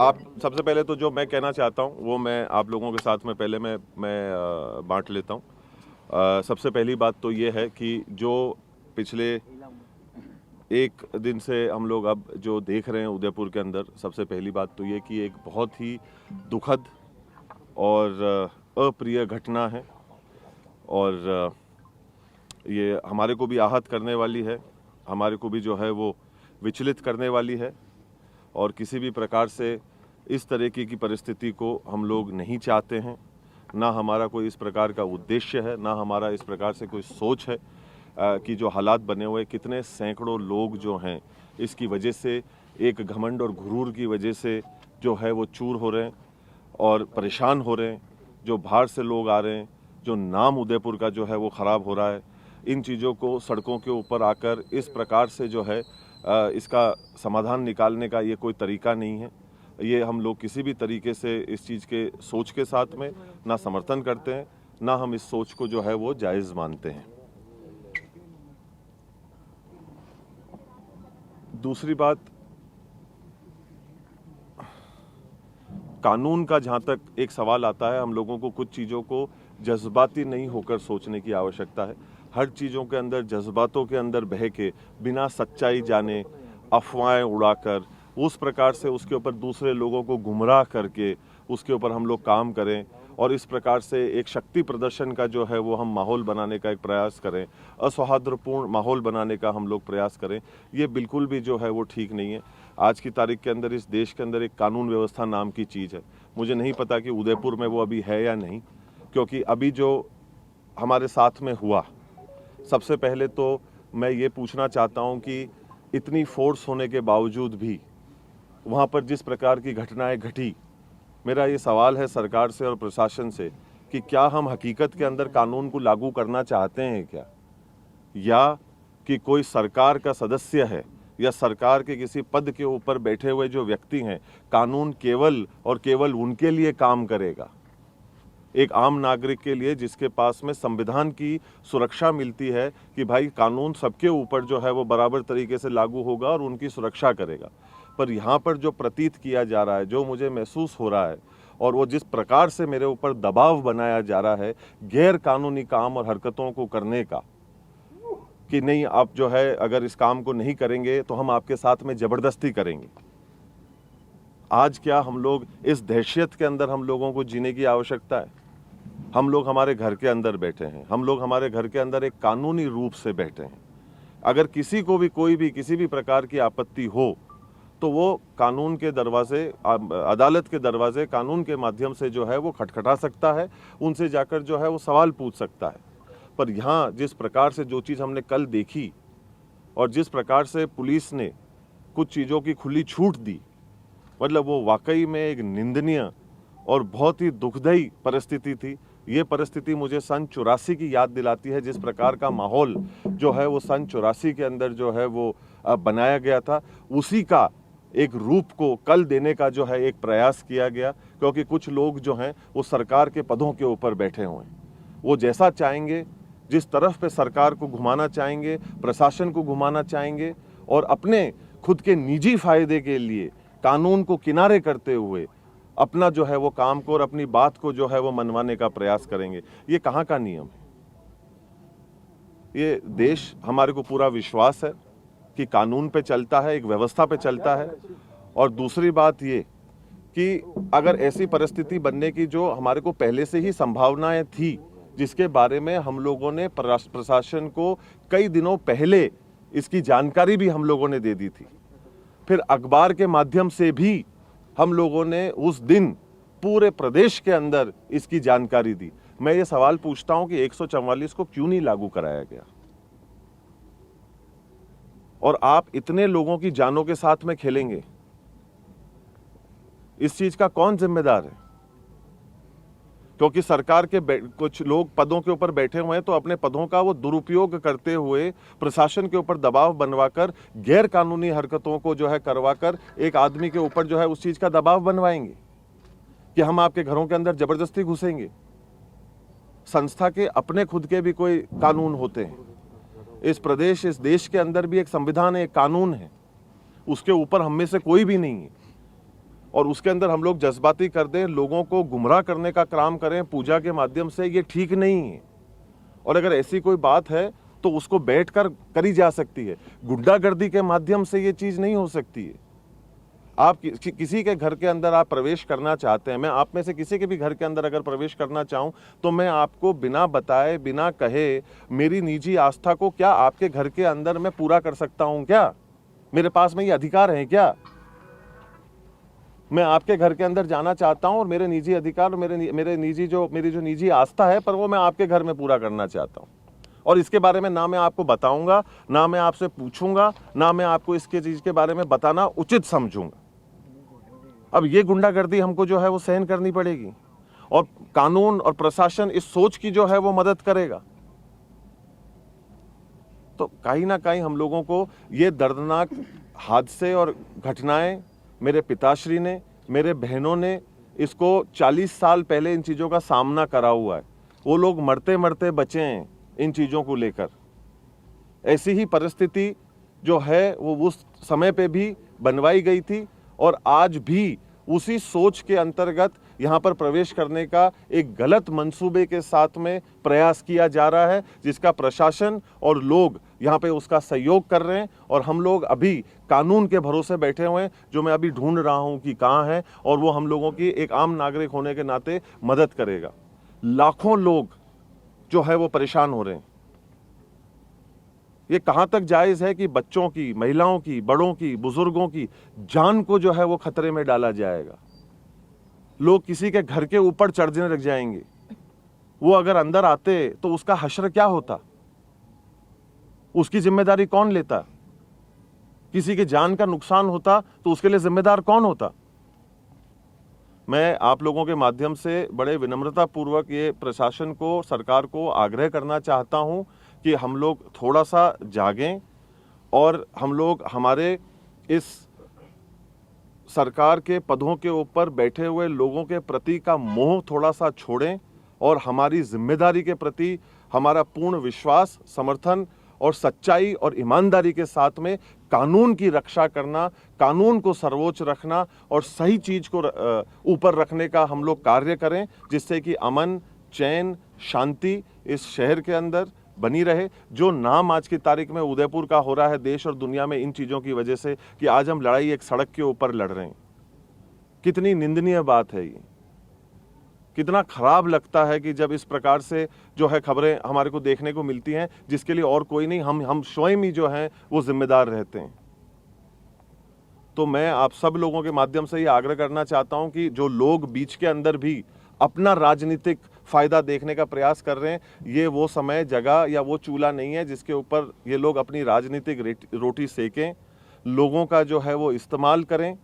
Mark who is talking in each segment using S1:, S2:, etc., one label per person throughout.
S1: आप सबसे पहले तो जो मैं कहना चाहता हूँ वो मैं आप लोगों के साथ में पहले मैं बांट लेता हूँ। सबसे पहली बात तो ये है कि जो पिछले एक दिन से हम लोग अब जो देख रहे हैं उदयपुर के अंदर, सबसे पहली बात तो ये कि एक बहुत ही दुखद और अप्रिय घटना है और ये हमारे को भी आहत करने वाली है, हमारे को भी जो है वो विचलित करने वाली है और किसी भी प्रकार से इस तरीके की परिस्थिति को हम लोग नहीं चाहते हैं। ना हमारा कोई इस प्रकार का उद्देश्य है, ना हमारा इस प्रकार से कोई सोच है कि जो हालात बने हुए कितने सैकड़ों लोग जो हैं इसकी वजह से, एक घमंड और गुरूर की वजह से जो है वो चूर हो रहे हैं और परेशान हो रहे हैं। जो बाहर से लोग आ रहे हैं, जो नाम उदयपुर का जो है वो ख़राब हो रहा है। इन चीज़ों को सड़कों के ऊपर आकर इस प्रकार से जो है इसका समाधान निकालने का ये कोई तरीका नहीं है। ये हम लोग किसी भी तरीके से इस चीज़ के सोच के साथ में ना समर्थन करते हैं, ना हम इस सोच को जो है वो जायज़ मानते हैं। दूसरी बात, कानून का जहाँ तक एक सवाल आता है, हम लोगों को कुछ चीज़ों को जज्बाती नहीं होकर सोचने की आवश्यकता है। हर चीज़ों के अंदर जज्बातों के अंदर बह के, बिना सच्चाई जाने अफवाहें उड़ाकर, उस प्रकार से उसके ऊपर दूसरे लोगों को गुमराह करके उसके ऊपर हम लोग काम करें और इस प्रकार से एक शक्ति प्रदर्शन का जो है वो हम माहौल बनाने का एक प्रयास करें, असौहार्दपूर्ण माहौल बनाने का हम लोग प्रयास करें, ये बिल्कुल भी जो है वो ठीक नहीं है। आज की तारीख के अंदर इस देश के अंदर एक कानून व्यवस्था नाम की चीज़ है। मुझे नहीं पता कि उदयपुर में वो अभी है या नहीं, क्योंकि अभी जो हमारे साथ में हुआ, सबसे पहले तो मैं ये पूछना चाहता हूँ कि इतनी फोर्स होने के बावजूद भी वहाँ पर जिस प्रकार की घटनाएं घटी, मेरा ये सवाल है सरकार से और प्रशासन से कि क्या हम हकीकत के अंदर कानून को लागू करना चाहते हैं क्या, या कि कोई सरकार का सदस्य है या सरकार के किसी पद के ऊपर बैठे हुए जो व्यक्ति हैं, कानून केवल और केवल उनके लिए काम करेगा, एक आम नागरिक के लिए जिसके पास में संविधान की सुरक्षा मिलती है कि भाई कानून सबके ऊपर जो है वो बराबर तरीके से लागू होगा और उनकी सुरक्षा करेगा। पर यहाँ पर जो प्रतीत किया जा रहा है, जो मुझे महसूस हो रहा है और वो जिस प्रकार से मेरे ऊपर दबाव बनाया जा रहा है गैर कानूनी काम और हरकतों को करने का, कि नहीं आप जो है अगर इस काम को नहीं करेंगे तो हम आपके साथ में ज़बरदस्ती करेंगे। आज क्या हम लोग इस दहशत के अंदर हम लोगों को जीने की आवश्यकता है? हम लोग हमारे घर के अंदर बैठे हैं, हम लोग हमारे घर के अंदर एक कानूनी रूप से बैठे हैं। अगर किसी को भी कोई भी किसी भी प्रकार की आपत्ति हो तो वो कानून के दरवाजे, अदालत के दरवाजे कानून के माध्यम से जो है वो खटखटा सकता है, उनसे जाकर जो है वो सवाल पूछ सकता है। पर यहाँ जिस प्रकार से जो चीज़ हमने कल देखी और जिस प्रकार से पुलिस ने कुछ चीज़ों की खुली छूट दी, मतलब वो वाकई में एक निंदनीय और बहुत ही दुखदायी परिस्थिति थी। ये परिस्थिति मुझे सन 84 की याद दिलाती है, जिस प्रकार का माहौल जो है वो सन 84 के अंदर जो है वो बनाया गया था, उसी का एक रूप को कल देने का जो है एक प्रयास किया गया। क्योंकि कुछ लोग जो हैं वो सरकार के पदों के ऊपर बैठे हुए हैं, वो जैसा चाहेंगे, जिस तरफ पे सरकार को घुमाना चाहेंगे, प्रशासन को घुमाना चाहेंगे और अपने खुद के निजी फायदे के लिए कानून को किनारे करते हुए अपना जो है वो काम को और अपनी बात को जो है वो मनवाने का प्रयास करेंगे। ये कहाँ का नियम है? ये देश, हमारे को पूरा विश्वास है कि कानून पे चलता है, एक व्यवस्था पे चलता है। और दूसरी बात ये कि अगर ऐसी परिस्थिति बनने की जो हमारे को पहले से ही संभावनाएं थी, जिसके बारे में हम लोगों ने प्रशासन को कई दिनों पहले इसकी जानकारी भी हम लोगों ने दे दी थी, फिर अखबार के माध्यम से भी हम लोगों ने उस दिन पूरे प्रदेश के अंदर इसकी जानकारी दी। मैं ये सवाल पूछता हूं कि 144 को क्यों नहीं लागू कराया गया? और आप इतने लोगों की जानों के साथ में खेलेंगे, इस चीज का कौन जिम्मेदार है? क्योंकि सरकार के कुछ लोग पदों के ऊपर बैठे हुए हैं तो अपने पदों का वो दुरुपयोग करते हुए प्रशासन के ऊपर दबाव बनवाकर, गैर कानूनी हरकतों को जो है करवाकर एक आदमी के ऊपर जो है उस चीज का दबाव बनवाएंगे कि हम आपके घरों के अंदर जबरदस्ती घुसेंगे। संस्था के अपने खुद के भी कोई कानून होते हैं। इस प्रदेश, इस देश के अंदर भी एक संविधान है, एक कानून है, उसके ऊपर हम में से कोई भी नहीं है। और उसके अंदर हम लोग जज्बाती कर दें, लोगों को गुमराह करने का काम करें पूजा के माध्यम से, ये ठीक नहीं है। और अगर ऐसी कोई बात है तो उसको बैठकर करी जा सकती है, गुंडागर्दी के माध्यम से ये चीज नहीं हो सकती है। आप किसी के घर के अंदर आप प्रवेश करना चाहते हैं, मैं आप में से किसी के भी घर के अंदर अगर प्रवेश करना चाहूं तो मैं आपको बिना बताए, बिना कहे, मेरी निजी आस्था को क्या आपके घर के अंदर मैं पूरा कर सकता हूं? क्या मेरे पास में ये अधिकार है? क्या मैं आपके घर के अंदर जाना चाहता हूं और मेरे निजी अधिकार, मेरी जो निजी आस्था है, पर वो मैं आपके घर में पूरा करना चाहता हूं, और इसके बारे में ना मैं आपको बताऊंगा, ना मैं आपसे पूछूंगा, ना मैं आपको इसके चीज के बारे में बताना उचित समझूंगा। अब ये गुंडागर्दी हमको जो है वो सहन करनी पड़ेगी, और कानून और प्रशासन इस सोच की जो है वो मदद करेगा। तो कहीं ना कहीं हम लोगों को ये दर्दनाक हादसे और घटनाएं, मेरे पिताश्री ने, मेरे बहनों ने इसको 40 साल पहले इन चीज़ों का सामना करा हुआ है। वो लोग मरते मरते बचे हैं इन चीज़ों को लेकर। ऐसी ही परिस्थिति जो है वो उस समय पे भी बनवाई गई थी, और आज भी उसी सोच के अंतर्गत यहाँ पर प्रवेश करने का एक गलत मंसूबे के साथ में प्रयास किया जा रहा है, जिसका प्रशासन और लोग यहाँ पे उसका सहयोग कर रहे हैं। और हम लोग अभी कानून के भरोसे बैठे हुए हैं, जो मैं अभी ढूंढ रहा हूँ कि कहाँ है, और वो हम लोगों की एक आम नागरिक होने के नाते मदद करेगा। लाखों लोग जो है वो परेशान हो रहे हैं। ये कहाँ तक जायज़ है कि बच्चों की, महिलाओं की, बड़ों की, बुजुर्गों की जान को जो है वो खतरे में डाला जाएगा? लोग किसी के घर के ऊपर चढ़ने लग जाएंगे। वो अगर अंदर आते तो उसका हश्र क्या होता? उसकी जिम्मेदारी कौन लेता? किसी की जान का नुकसान होता तो उसके लिए जिम्मेदार कौन होता? मैं आप लोगों के माध्यम से बड़े विनम्रता पूर्वक ये प्रशासन को, सरकार को आग्रह करना चाहता हूं कि हम लोग थोड़ा सा जागें, और हम लोग हमारे इस सरकार के पदों के ऊपर बैठे हुए लोगों के प्रति का मोह थोड़ा सा छोड़ें, और हमारी जिम्मेदारी के प्रति हमारा पूर्ण विश्वास, समर्थन और सच्चाई और ईमानदारी के साथ में कानून की रक्षा करना, कानून को सर्वोच्च रखना और सही चीज को ऊपर रखने का हम लोग कार्य करें, जिससे कि अमन, चैन, शांति इस शहर के अंदर बनी रहे। जो नाम आज की तारीख में उदयपुर का हो रहा है देश और दुनिया में इन चीज़ों की वजह से, कि आज हम लड़ाई एक सड़क के ऊपर लड़ रहे हैं, कितनी निंदनीय बात है ये। कितना खराब लगता है कि जब इस प्रकार से जो है खबरें हमारे को देखने को मिलती हैं, जिसके लिए और कोई नहीं, हम स्वयं ही जो हैं वो जिम्मेदार रहते हैं। तो मैं आप सब लोगों के माध्यम से ये आग्रह करना चाहता हूं कि जो लोग बीच के अंदर भी अपना राजनीतिक फायदा देखने का प्रयास कर रहे हैं, ये वो समय, जगह या वो चूल्हा नहीं है जिसके ऊपर ये लोग अपनी राजनीतिक रोटी सेकें। लोगों का जो है वो इस्तेमाल करें,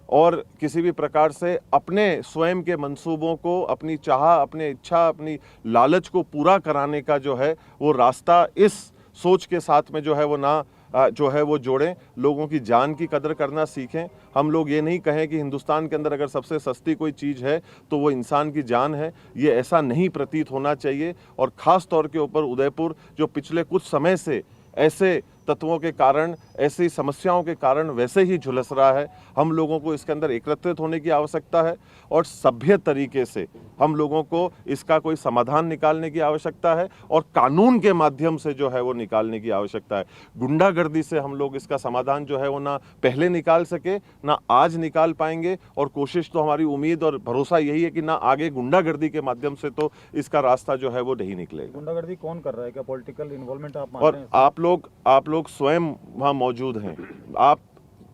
S1: और किसी भी प्रकार से अपने स्वयं के मंसूबों को, अपनी चाह, अपनी इच्छा, अपनी लालच को पूरा कराने का जो है वो रास्ता इस सोच के साथ में जो है वो ना जो है वो जोड़ें। लोगों की जान की कदर करना सीखें। हम लोग ये नहीं कहें कि हिंदुस्तान के अंदर अगर सबसे सस्ती कोई चीज़ है तो वो इंसान की जान है, ये ऐसा नहीं प्रतीत होना चाहिए। और ख़ास तौर के ऊपर उदयपुर जो पिछले कुछ समय से ऐसे तत्वों के कारण, ऐसी समस्याओं के कारण वैसे ही झुलस रहा है, हम लोगों को इसके अंदर एकत्रित होने की आवश्यकता है, और सभ्य तरीके से हम लोगों को इसका कोई समाधान निकालने की आवश्यकता है, और कानून के माध्यम से जो है वो निकालने की आवश्यकता है। गुंडागर्दी से हम लोग इसका समाधान जो है वो ना पहले निकाल सके, ना आज निकाल पाएंगे, और कोशिश तो हमारी उम्मीद और भरोसा यही है कि ना आगे गुंडागर्दी के माध्यम से तो इसका रास्ता जो है वो नहीं निकलेगा।
S2: गुंडागर्दी कौन कर रहा है? क्या पॉलिटिकल इन्वॉल्वमेंट आप मानते हैं?
S1: और आप लोग स्वयं वहां मौजूद हैं, आप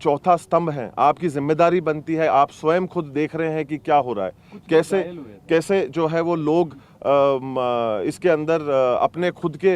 S1: चौथा स्तंभ हैं, आपकी जिम्मेदारी बनती है। आप स्वयं खुद देख रहे हैं कि क्या हो रहा है, कैसे जो है वो लोग इसके अंदर अपने खुद के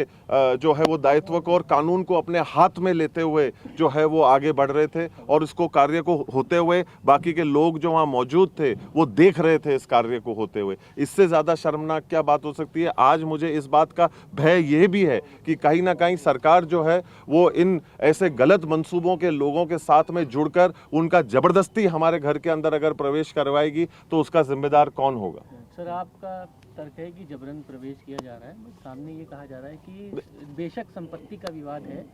S1: जो है वो दायित्व को और कानून को अपने हाथ में लेते हुए जो है वो आगे बढ़ रहे थे, और इसको कार्य को होते हुए बाकी के लोग जो वहाँ मौजूद थे वो देख रहे थे इस कार्य को होते हुए। इससे ज़्यादा शर्मनाक क्या बात हो सकती है? आज मुझे इस बात का भय यह भी है कि कहीं ना कहीं सरकार जो है वो इन ऐसे गलत मंसूबों के लोगों के साथ में जुड़कर उनका जबरदस्ती हमारे घर के अंदर अगर प्रवेश करवाएगी तो उसका जिम्मेदार कौन होगा?
S3: सर, आपका तर्क है कि जबरन प्रवेश किया जा रहा है। सामने ये कहा जा रहा है कि बेशक संपत्ति का विवाद है,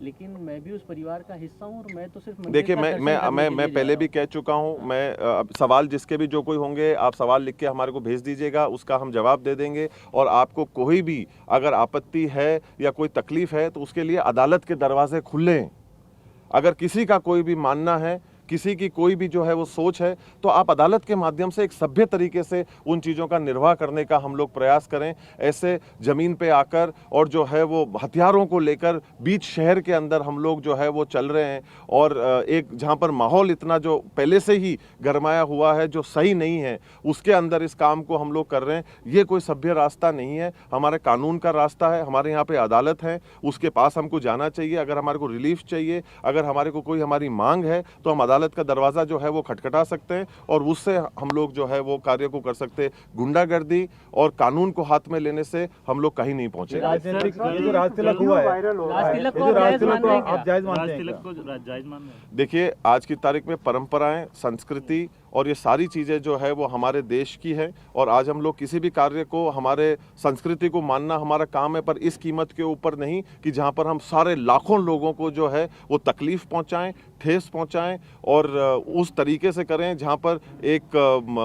S3: लेकिन मैं भी उस परिवार का हिस्सा हूँ और मैं तो सिर्फ मंदिर
S1: देखिए
S3: का दर्शन करने के
S1: मैं
S3: लिए जा
S1: पहले
S3: रहा
S1: भी
S3: हूँ।
S1: कह चुका हूं, मैं सवाल जिसके भी जो कोई होंगे आप सवाल लिख के हमारे को भेज दीजिएगा, उसका हम जवाब दे देंगे। और आपको कोई भी अगर आपत्ति है या कोई तकलीफ है तो उसके लिए अदालत के दरवाजे खुले हैं। अगर किसी का कोई भी मानना है, किसी की कोई भी जो है वो सोच है, तो आप अदालत के माध्यम से एक सभ्य तरीके से उन चीज़ों का निर्वाह करने का हम लोग प्रयास करें। ऐसे ज़मीन पे आकर और जो है वो हथियारों को लेकर बीच शहर के अंदर हम लोग जो है वो चल रहे हैं, और एक जहाँ पर माहौल इतना जो पहले से ही गरमाया हुआ है, जो सही नहीं है, उसके अंदर इस काम को हम लोग कर रहे हैं। ये कोई सभ्य रास्ता नहीं है, हमारे कानून का रास्ता है। हमारे यहाँ पे अदालत है, उसके पास हमको जाना चाहिए। अगर हमारे को रिलीफ चाहिए, अगर हमारे को कोई हमारी मांग है, तो हम अदालत का दरवाजा जो है वो खटखटा सकते हैं और उससे हम लोग जो है वो कार्य को कर सकते हैं। गुंडागर्दी और कानून को हाथ में लेने से हम लोग कहीं नहीं पहुंचेंगे।
S2: राजनीतिक ये जो राजतिलक हुआ है,
S3: राजतिलक
S2: ये
S3: को
S2: जो
S3: आप जायज
S2: राजतिलक
S3: मान रहे
S2: को
S3: हैं क्या?
S2: आप जायज मानते हैं
S4: तिलक
S2: क्या?
S4: को जायज मान रहे हैं।
S1: देखिए, आज की तारीख में परंपराएं, संस्कृति और ये सारी चीज़ें जो है वो हमारे देश की है, और आज हम लोग किसी भी कार्य को, हमारे संस्कृति को मानना हमारा काम है, पर इस कीमत के ऊपर नहीं कि जहाँ पर हम सारे लाखों लोगों को जो है वो तकलीफ पहुँचाएं, ठेस पहुँचाएं, और उस तरीके से करें जहाँ पर एक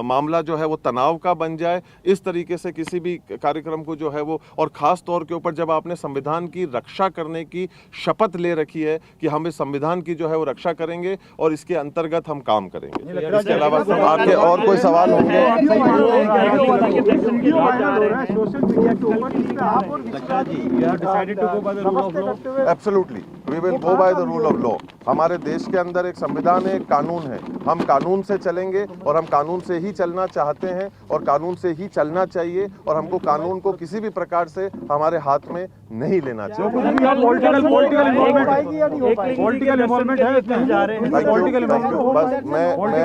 S1: मामला जो है वो तनाव का बन जाए। इस तरीके से किसी भी कार्यक्रम को जो है वो, और ख़ास तौर के ऊपर जब आपने संविधान की रक्षा करने की शपथ ले रखी है कि हम इस संविधान की जो है वो रक्षा करेंगे और इसके अंतर्गत हम काम करेंगे। इसके अलावा आपके और कोई सवाल होंगे? Absolutely, we will go by the rule of law. हमारे देश के अंदर एक संविधान है, एक कानून है, हम कानून से चलेंगे और हम कानून से ही चलना चाहते हैं और कानून से ही चलना चाहिए, और हमको कानून को किसी भी प्रकार से हमारे हाथ में नहीं लेना चाहिए।
S2: पॉलिटिकल इन्वॉल्वमेंट है इसमें जा रहे हैं, पॉलिटिकल
S1: बस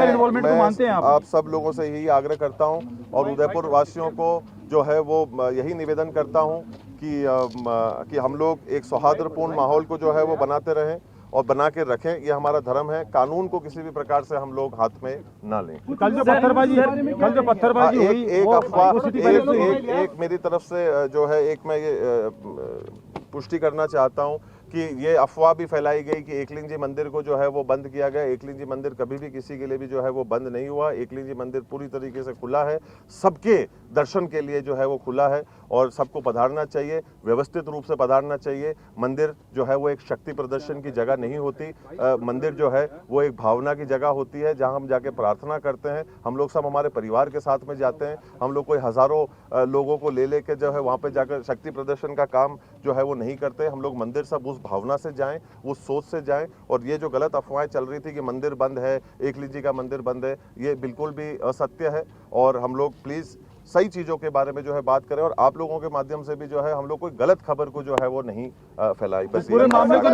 S2: इन्वॉल्वमेंट को मानते हैं
S1: आप सब लोगों से यही आग्रह करता हूं और उदयपुर वासियों को जो है वो यही निवेदन करता हूं कि हम लोग एक सौहार्दपूर्ण माहौल को जो है वो बनाते रहें और बना के रखें। ये हमारा धर्म है। कानून को किसी भी प्रकार से हम लोग हाथ में ना लें।
S2: कल जो पत्थरबाजी हुई,
S1: एक अफवाह, एक मेरी तरफ से जो है, एक मैं ये पुष्टि करना चाहता हूं कि ये अफवाह भी फैलाई गई कि एकलिंग जी मंदिर को जो है वो बंद किया गया। एकलिंग जी मंदिर कभी भी किसी के लिए भी जो है वो बंद नहीं हुआ। एकलिंग जी मंदिर पूरी तरीके से खुला है, सबके दर्शन के लिए जो है वो खुला है और सबको पधारना चाहिए, व्यवस्थित रूप से पधारना चाहिए। मंदिर जो है वो एक शक्ति प्रदर्शन की जगह नहीं होती। मंदिर जो है वो एक भावना की जगह होती है जहाँ हम जाके प्रार्थना करते हैं। हम लोग सब हमारे परिवार के साथ में जाते हैं। हम लोग कोई हज़ारों लोगों को ले लेके जो है वहाँ पे जाकर शक्ति प्रदर्शन का काम जो है वो नहीं करते। हम लोग मंदिर सब उस भावना से जाएं, उस सोच से जाएं। और ये जो गलत अफवाहें चल रही थी कि मंदिर बंद है, एकलिंग जी का मंदिर बंद है, ये बिल्कुल भी असत्य है। और हम लोग प्लीज़ सही चीज़ों के बारे में जो है बात करें और आप लोगों के माध्यम से भी जो है हम लोग कोई गलत खबर को जो है वो नहीं फैलाई। बस
S2: पूरे मामले को